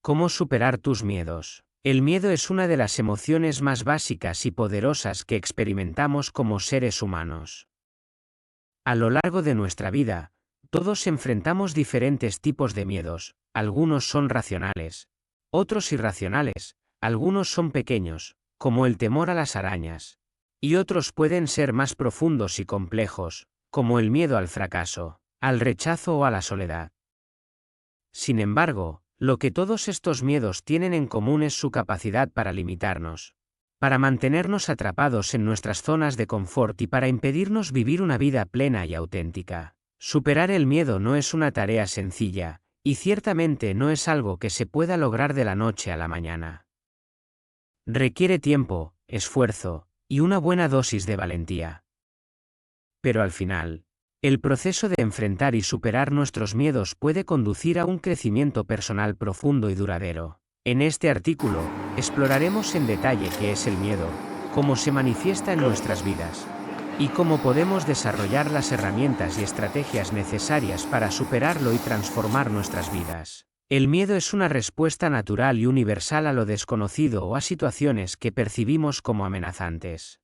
¿Cómo superar tus miedos? El miedo es una de las emociones más básicas y poderosas que experimentamos como seres humanos. A lo largo de nuestra vida, todos enfrentamos diferentes tipos de miedos, algunos son racionales, otros irracionales, algunos son pequeños, como el temor a las arañas, y otros pueden ser más profundos y complejos, como el miedo al fracaso, al rechazo o a la soledad. Sin embargo, lo que todos estos miedos tienen en común es su capacidad para limitarnos, para mantenernos atrapados en nuestras zonas de confort y para impedirnos vivir una vida plena y auténtica. Superar el miedo no es una tarea sencilla, y ciertamente no es algo que se pueda lograr de la noche a la mañana. Requiere tiempo, esfuerzo, y una buena dosis de valentía. Pero al final, el proceso de enfrentar y superar nuestros miedos puede conducir a un crecimiento personal profundo y duradero. En este artículo, exploraremos en detalle qué es el miedo, cómo se manifiesta en nuestras vidas, y cómo podemos desarrollar las herramientas y estrategias necesarias para superarlo y transformar nuestras vidas. El miedo es una respuesta natural y universal a lo desconocido o a situaciones que percibimos como amenazantes.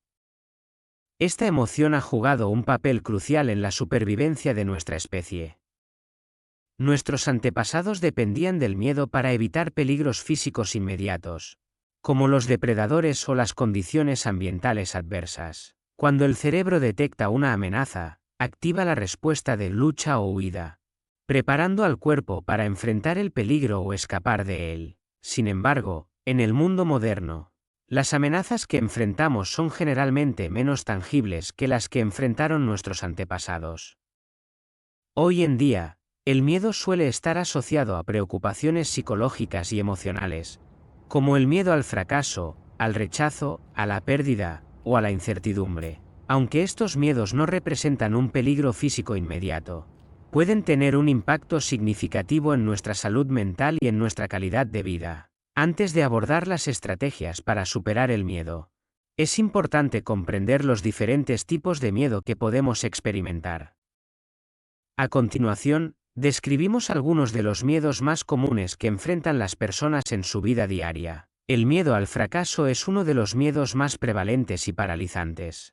Esta emoción ha jugado un papel crucial en la supervivencia de nuestra especie. Nuestros antepasados dependían del miedo para evitar peligros físicos inmediatos, como los depredadores o las condiciones ambientales adversas. Cuando el cerebro detecta una amenaza, activa la respuesta de lucha o huida, preparando al cuerpo para enfrentar el peligro o escapar de él. Sin embargo, en el mundo moderno, las amenazas que enfrentamos son generalmente menos tangibles que las que enfrentaron nuestros antepasados. Hoy en día, el miedo suele estar asociado a preocupaciones psicológicas y emocionales, como el miedo al fracaso, al rechazo, a la pérdida o a la incertidumbre. Aunque estos miedos no representan un peligro físico inmediato, pueden tener un impacto significativo en nuestra salud mental y en nuestra calidad de vida. Antes de abordar las estrategias para superar el miedo, es importante comprender los diferentes tipos de miedo que podemos experimentar. A continuación, describimos algunos de los miedos más comunes que enfrentan las personas en su vida diaria. El miedo al fracaso es uno de los miedos más prevalentes y paralizantes.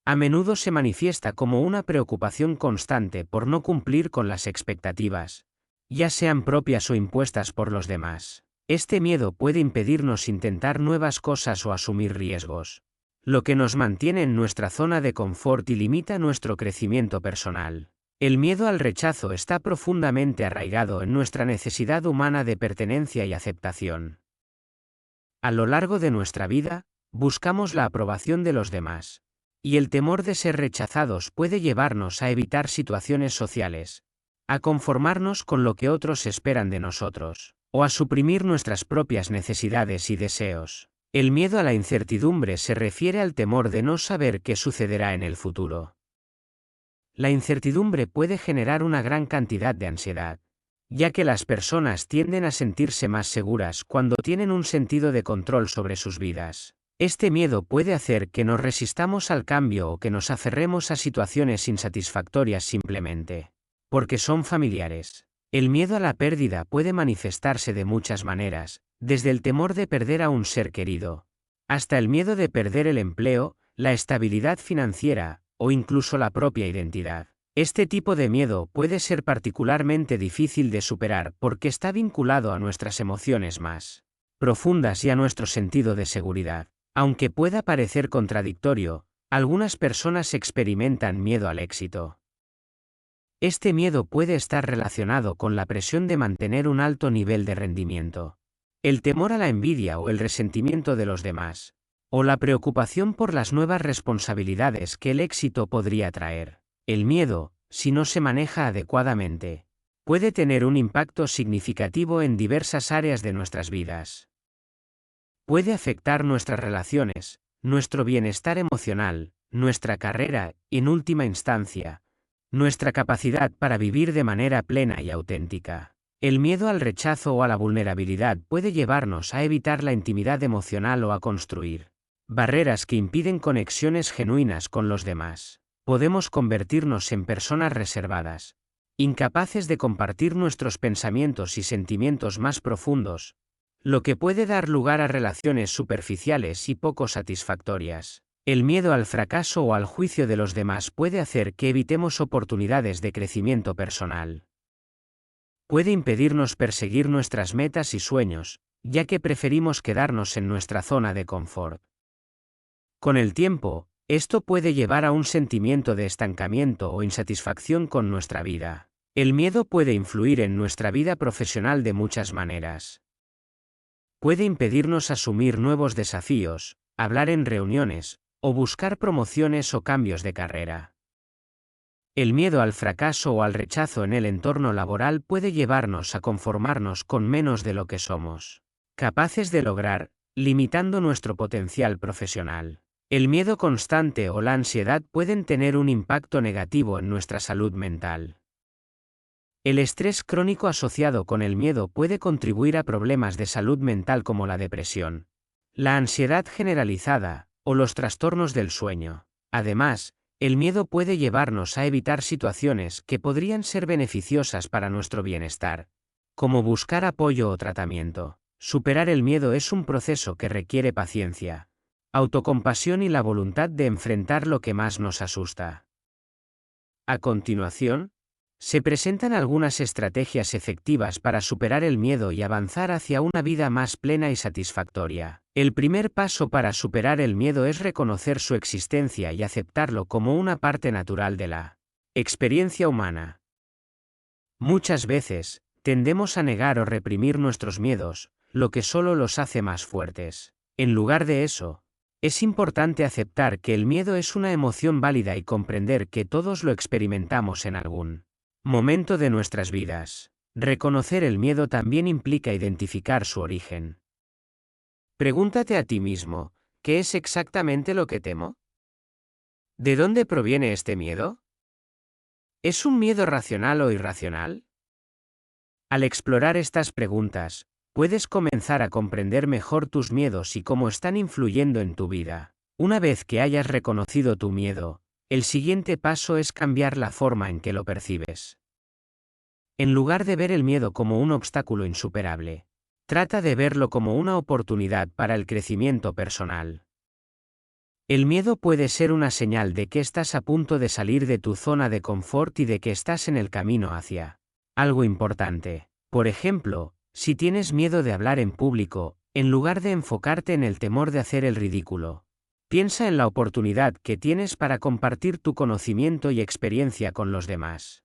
A menudo se manifiesta como una preocupación constante por no cumplir con las expectativas, ya sean propias o impuestas por los demás. Este miedo puede impedirnos intentar nuevas cosas o asumir riesgos, lo que nos mantiene en nuestra zona de confort y limita nuestro crecimiento personal. El miedo al rechazo está profundamente arraigado en nuestra necesidad humana de pertenencia y aceptación. A lo largo de nuestra vida, buscamos la aprobación de los demás, y el temor de ser rechazados puede llevarnos a evitar situaciones sociales, a conformarnos con lo que otros esperan de nosotros, o a suprimir nuestras propias necesidades y deseos. El miedo a la incertidumbre se refiere al temor de no saber qué sucederá en el futuro. La incertidumbre puede generar una gran cantidad de ansiedad, ya que las personas tienden a sentirse más seguras cuando tienen un sentido de control sobre sus vidas. Este miedo puede hacer que nos resistamos al cambio o que nos aferremos a situaciones insatisfactorias simplemente porque son familiares. El miedo a la pérdida puede manifestarse de muchas maneras, desde el temor de perder a un ser querido, hasta el miedo de perder el empleo, la estabilidad financiera, o incluso la propia identidad. Este tipo de miedo puede ser particularmente difícil de superar porque está vinculado a nuestras emociones más profundas y a nuestro sentido de seguridad. Aunque pueda parecer contradictorio, algunas personas experimentan miedo al éxito. Este miedo puede estar relacionado con la presión de mantener un alto nivel de rendimiento, el temor a la envidia o el resentimiento de los demás, o la preocupación por las nuevas responsabilidades que el éxito podría traer. El miedo, si no se maneja adecuadamente, puede tener un impacto significativo en diversas áreas de nuestras vidas. Puede afectar nuestras relaciones, nuestro bienestar emocional, nuestra carrera y, en última instancia, nuestra capacidad para vivir de manera plena y auténtica. El miedo al rechazo o a la vulnerabilidad puede llevarnos a evitar la intimidad emocional o a construir barreras que impiden conexiones genuinas con los demás. Podemos convertirnos en personas reservadas, incapaces de compartir nuestros pensamientos y sentimientos más profundos, lo que puede dar lugar a relaciones superficiales y poco satisfactorias. El miedo al fracaso o al juicio de los demás puede hacer que evitemos oportunidades de crecimiento personal. Puede impedirnos perseguir nuestras metas y sueños, ya que preferimos quedarnos en nuestra zona de confort. Con el tiempo, esto puede llevar a un sentimiento de estancamiento o insatisfacción con nuestra vida. El miedo puede influir en nuestra vida profesional de muchas maneras. Puede impedirnos asumir nuevos desafíos, hablar en reuniones, o buscar promociones o cambios de carrera. El miedo al fracaso o al rechazo en el entorno laboral puede llevarnos a conformarnos con menos de lo que somos capaces de lograr, limitando nuestro potencial profesional. El miedo constante o la ansiedad pueden tener un impacto negativo en nuestra salud mental. El estrés crónico asociado con el miedo puede contribuir a problemas de salud mental como la depresión, la ansiedad generalizada, o los trastornos del sueño. Además, el miedo puede llevarnos a evitar situaciones que podrían ser beneficiosas para nuestro bienestar, como buscar apoyo o tratamiento. Superar el miedo es un proceso que requiere paciencia, autocompasión y la voluntad de enfrentar lo que más nos asusta. A continuación, se presentan algunas estrategias efectivas para superar el miedo y avanzar hacia una vida más plena y satisfactoria. El primer paso para superar el miedo es reconocer su existencia y aceptarlo como una parte natural de la experiencia humana. Muchas veces, tendemos a negar o reprimir nuestros miedos, lo que solo los hace más fuertes. En lugar de eso, es importante aceptar que el miedo es una emoción válida y comprender que todos lo experimentamos en algún momento de nuestras vidas. Reconocer el miedo también implica identificar su origen. Pregúntate a ti mismo, ¿qué es exactamente lo que temo? ¿De dónde proviene este miedo? ¿Es un miedo racional o irracional? Al explorar estas preguntas, puedes comenzar a comprender mejor tus miedos y cómo están influyendo en tu vida. Una vez que hayas reconocido tu miedo, el siguiente paso es cambiar la forma en que lo percibes. En lugar de ver el miedo como un obstáculo insuperable, trata de verlo como una oportunidad para el crecimiento personal. El miedo puede ser una señal de que estás a punto de salir de tu zona de confort y de que estás en el camino hacia algo importante. Por ejemplo, si tienes miedo de hablar en público, en lugar de enfocarte en el temor de hacer el ridículo, piensa en la oportunidad que tienes para compartir tu conocimiento y experiencia con los demás.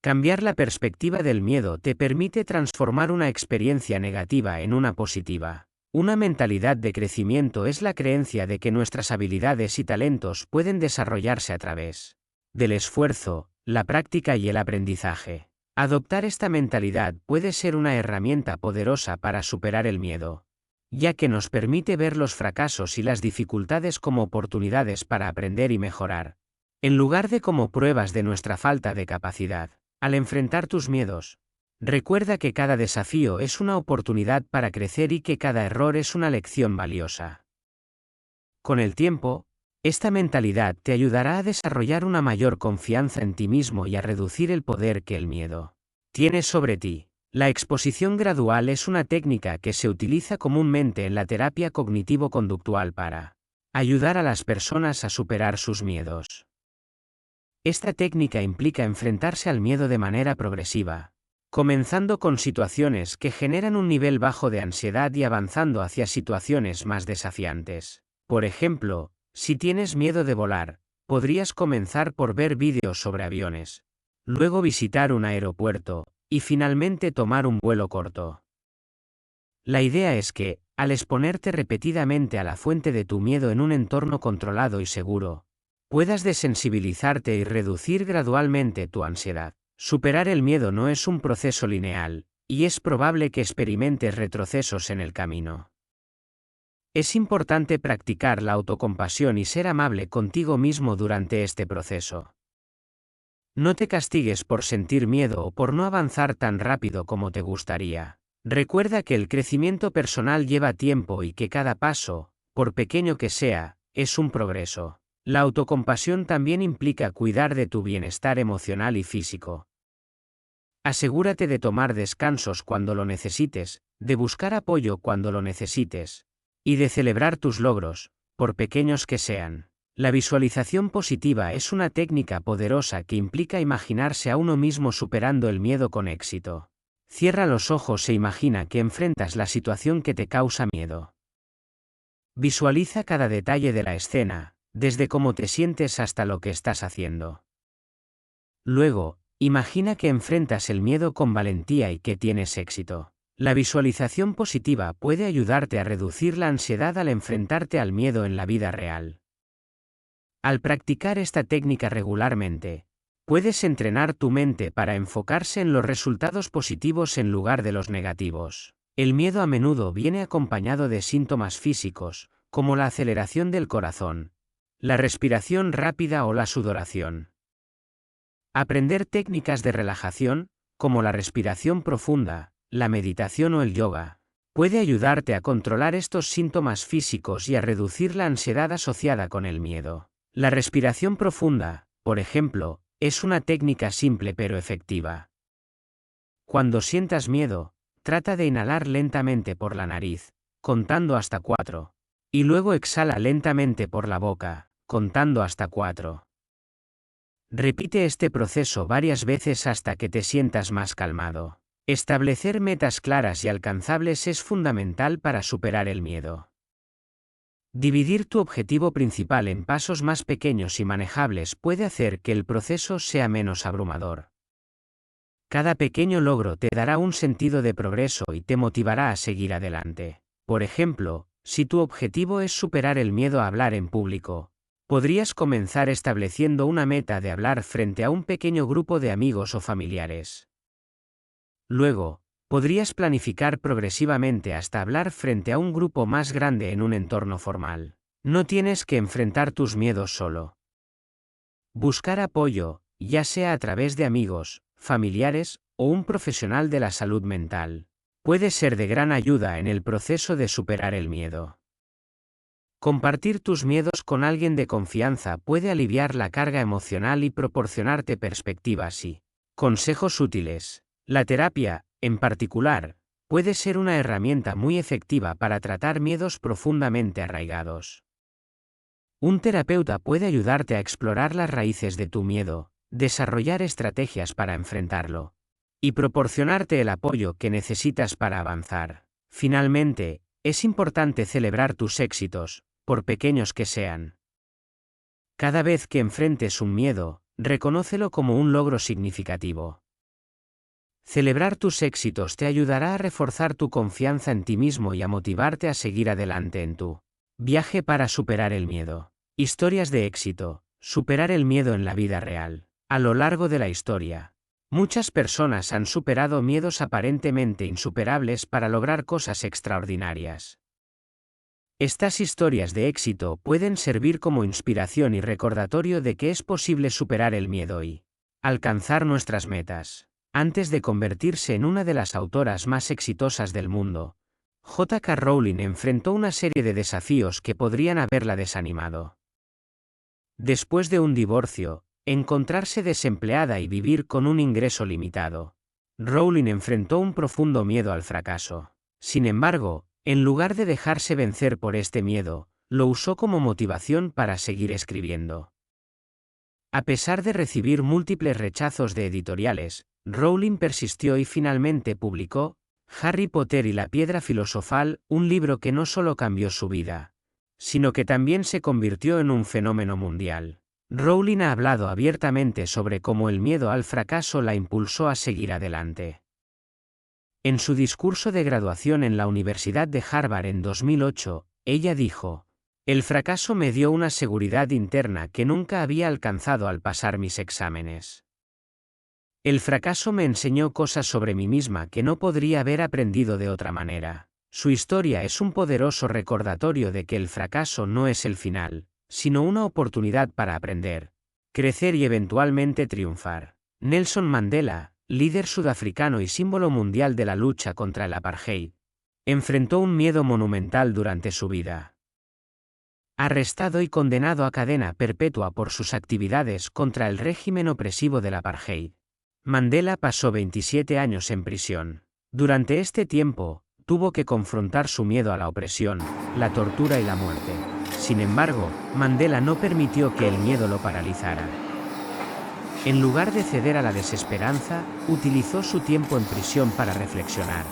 Cambiar la perspectiva del miedo te permite transformar una experiencia negativa en una positiva. Una mentalidad de crecimiento es la creencia de que nuestras habilidades y talentos pueden desarrollarse a través del esfuerzo, la práctica y el aprendizaje. Adoptar esta mentalidad puede ser una herramienta poderosa para superar el miedo, ya que nos permite ver los fracasos y las dificultades como oportunidades para aprender y mejorar, en lugar de como pruebas de nuestra falta de capacidad. Al enfrentar tus miedos, recuerda que cada desafío es una oportunidad para crecer y que cada error es una lección valiosa. Con el tiempo, esta mentalidad te ayudará a desarrollar una mayor confianza en ti mismo y a reducir el poder que el miedo tiene sobre ti. La exposición gradual es una técnica que se utiliza comúnmente en la terapia cognitivo-conductual para ayudar a las personas a superar sus miedos. Esta técnica implica enfrentarse al miedo de manera progresiva, comenzando con situaciones que generan un nivel bajo de ansiedad y avanzando hacia situaciones más desafiantes. Por ejemplo, si tienes miedo de volar, podrías comenzar por ver vídeos sobre aviones, luego visitar un aeropuerto, y finalmente tomar un vuelo corto. La idea es que, al exponerte repetidamente a la fuente de tu miedo en un entorno controlado y seguro, puedas desensibilizarte y reducir gradualmente tu ansiedad. Superar el miedo no es un proceso lineal, y es probable que experimentes retrocesos en el camino. Es importante practicar la autocompasión y ser amable contigo mismo durante este proceso. No te castigues por sentir miedo o por no avanzar tan rápido como te gustaría. Recuerda que el crecimiento personal lleva tiempo y que cada paso, por pequeño que sea, es un progreso. La autocompasión también implica cuidar de tu bienestar emocional y físico. Asegúrate de tomar descansos cuando lo necesites, de buscar apoyo cuando lo necesites, y de celebrar tus logros, por pequeños que sean. La visualización positiva es una técnica poderosa que implica imaginarse a uno mismo superando el miedo con éxito. Cierra los ojos e imagina que enfrentas la situación que te causa miedo. Visualiza cada detalle de la escena, desde cómo te sientes hasta lo que estás haciendo. Luego, imagina que enfrentas el miedo con valentía y que tienes éxito. La visualización positiva puede ayudarte a reducir la ansiedad al enfrentarte al miedo en la vida real. Al practicar esta técnica regularmente, puedes entrenar tu mente para enfocarse en los resultados positivos en lugar de los negativos. El miedo a menudo viene acompañado de síntomas físicos, como la aceleración del corazón, la respiración rápida o la sudoración. Aprender técnicas de relajación, como la respiración profunda, la meditación o el yoga, puede ayudarte a controlar estos síntomas físicos y a reducir la ansiedad asociada con el miedo. La respiración profunda, por ejemplo, es una técnica simple pero efectiva. Cuando sientas miedo, trata de inhalar lentamente por la nariz, contando hasta 4, y luego exhala lentamente por la boca, contando hasta 4. Repite este proceso varias veces hasta que te sientas más calmado. Establecer metas claras y alcanzables es fundamental para superar el miedo. Dividir tu objetivo principal en pasos más pequeños y manejables puede hacer que el proceso sea menos abrumador. Cada pequeño logro te dará un sentido de progreso y te motivará a seguir adelante. Por ejemplo, si tu objetivo es superar el miedo a hablar en público, podrías comenzar estableciendo una meta de hablar frente a un pequeño grupo de amigos o familiares. Luego, podrías planificar progresivamente hasta hablar frente a un grupo más grande en un entorno formal. No tienes que enfrentar tus miedos solo. Buscar apoyo, ya sea a través de amigos, familiares o un profesional de la salud mental, puede ser de gran ayuda en el proceso de superar el miedo. Compartir tus miedos con alguien de confianza puede aliviar la carga emocional y proporcionarte perspectivas y consejos útiles. La terapia, en particular, puede ser una herramienta muy efectiva para tratar miedos profundamente arraigados. Un terapeuta puede ayudarte a explorar las raíces de tu miedo, desarrollar estrategias para enfrentarlo, y proporcionarte el apoyo que necesitas para avanzar. Finalmente, es importante celebrar tus éxitos, por pequeños que sean. Cada vez que enfrentes un miedo, reconócelo como un logro significativo. Celebrar tus éxitos te ayudará a reforzar tu confianza en ti mismo y a motivarte a seguir adelante en tu viaje para superar el miedo. Historias de éxito, superar el miedo en la vida real. A lo largo de la historia, muchas personas han superado miedos aparentemente insuperables para lograr cosas extraordinarias. Estas historias de éxito pueden servir como inspiración y recordatorio de que es posible superar el miedo y alcanzar nuestras metas. Antes de convertirse en una de las autoras más exitosas del mundo, J.K. Rowling enfrentó una serie de desafíos que podrían haberla desanimado. Después de un divorcio, encontrarse desempleada y vivir con un ingreso limitado, Rowling enfrentó un profundo miedo al fracaso. Sin embargo, en lugar de dejarse vencer por este miedo, lo usó como motivación para seguir escribiendo. A pesar de recibir múltiples rechazos de editoriales, Rowling persistió y finalmente publicó Harry Potter y la Piedra Filosofal, un libro que no solo cambió su vida, sino que también se convirtió en un fenómeno mundial. Rowling ha hablado abiertamente sobre cómo el miedo al fracaso la impulsó a seguir adelante. En su discurso de graduación en la Universidad de Harvard en 2008, ella dijo: "El fracaso me dio una seguridad interna que nunca había alcanzado al pasar mis exámenes. El fracaso me enseñó cosas sobre mí misma que no podría haber aprendido de otra manera". Su historia es un poderoso recordatorio de que el fracaso no es el final, sino una oportunidad para aprender, crecer y eventualmente triunfar. Nelson Mandela, líder sudafricano y símbolo mundial de la lucha contra el apartheid, enfrentó un miedo monumental durante su vida. Arrestado y condenado a cadena perpetua por sus actividades contra el régimen opresivo del apartheid, Mandela pasó 27 años en prisión. Durante este tiempo, tuvo que confrontar su miedo a la opresión, la tortura y la muerte. Sin embargo, Mandela no permitió que el miedo lo paralizara. En lugar de ceder a la desesperanza, utilizó su tiempo en prisión para reflexionar,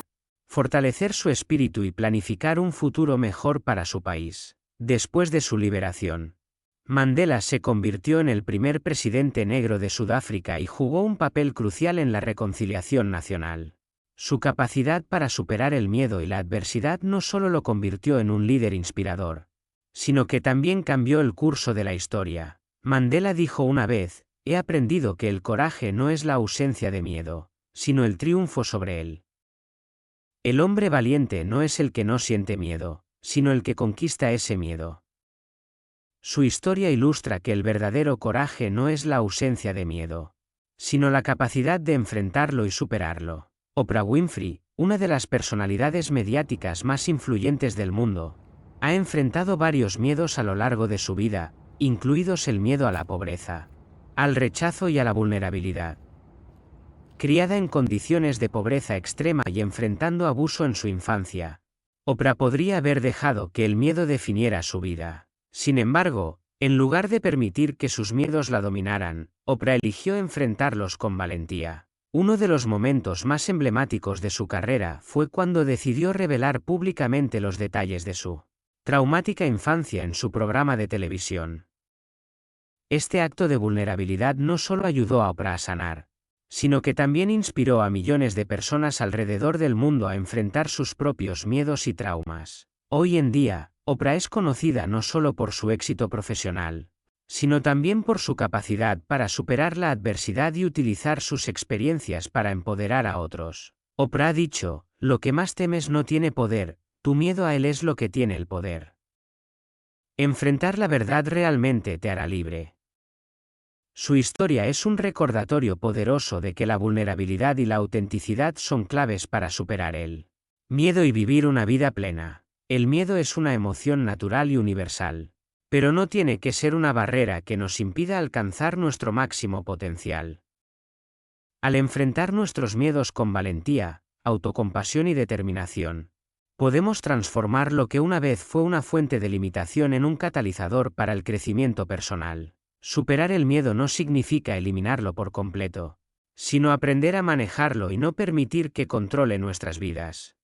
fortalecer su espíritu y planificar un futuro mejor para su país. Después de su liberación, Mandela se convirtió en el primer presidente negro de Sudáfrica y jugó un papel crucial en la reconciliación nacional. Su capacidad para superar el miedo y la adversidad no solo lo convirtió en un líder inspirador, sino que también cambió el curso de la historia. Mandela dijo una vez: "He aprendido que el coraje no es la ausencia de miedo, sino el triunfo sobre él". El hombre valiente no es el que no siente miedo, sino el que conquista ese miedo. Su historia ilustra que el verdadero coraje no es la ausencia de miedo, sino la capacidad de enfrentarlo y superarlo. Oprah Winfrey, una de las personalidades mediáticas más influyentes del mundo, ha enfrentado varios miedos a lo largo de su vida, incluidos el miedo a la pobreza, al rechazo y a la vulnerabilidad. Criada en condiciones de pobreza extrema y enfrentando abuso en su infancia, Oprah podría haber dejado que el miedo definiera su vida. Sin embargo, en lugar de permitir que sus miedos la dominaran, Oprah eligió enfrentarlos con valentía. Uno de los momentos más emblemáticos de su carrera fue cuando decidió revelar públicamente los detalles de su traumática infancia en su programa de televisión. Este acto de vulnerabilidad no solo ayudó a Oprah a sanar, sino que también inspiró a millones de personas alrededor del mundo a enfrentar sus propios miedos y traumas. Hoy en día, Oprah es conocida no solo por su éxito profesional, sino también por su capacidad para superar la adversidad y utilizar sus experiencias para empoderar a otros. Oprah ha dicho: "Lo que más temes no tiene poder, tu miedo a él es lo que tiene el poder". Enfrentar la verdad realmente te hará libre. Su historia es un recordatorio poderoso de que la vulnerabilidad y la autenticidad son claves para superar el miedo y vivir una vida plena. El miedo es una emoción natural y universal, pero no tiene que ser una barrera que nos impida alcanzar nuestro máximo potencial. Al enfrentar nuestros miedos con valentía, autocompasión y determinación, podemos transformar lo que una vez fue una fuente de limitación en un catalizador para el crecimiento personal. Superar el miedo no significa eliminarlo por completo, sino aprender a manejarlo y no permitir que controle nuestras vidas.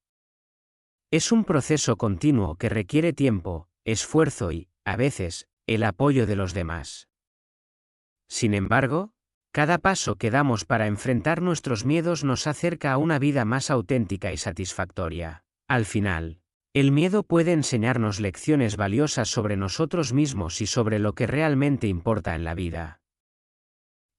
Es un proceso continuo que requiere tiempo, esfuerzo y, a veces, el apoyo de los demás. Sin embargo, cada paso que damos para enfrentar nuestros miedos nos acerca a una vida más auténtica y satisfactoria. Al final, el miedo puede enseñarnos lecciones valiosas sobre nosotros mismos y sobre lo que realmente importa en la vida.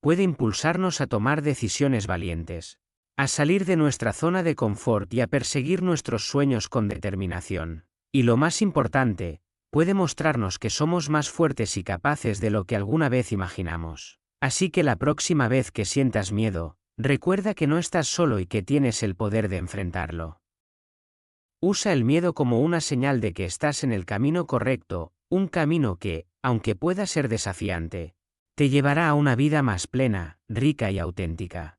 Puede impulsarnos a tomar decisiones valientes, a salir de nuestra zona de confort y a perseguir nuestros sueños con determinación. Y lo más importante, puede mostrarnos que somos más fuertes y capaces de lo que alguna vez imaginamos. Así que la próxima vez que sientas miedo, recuerda que no estás solo y que tienes el poder de enfrentarlo. Usa el miedo como una señal de que estás en el camino correcto, un camino que, aunque pueda ser desafiante, te llevará a una vida más plena, rica y auténtica.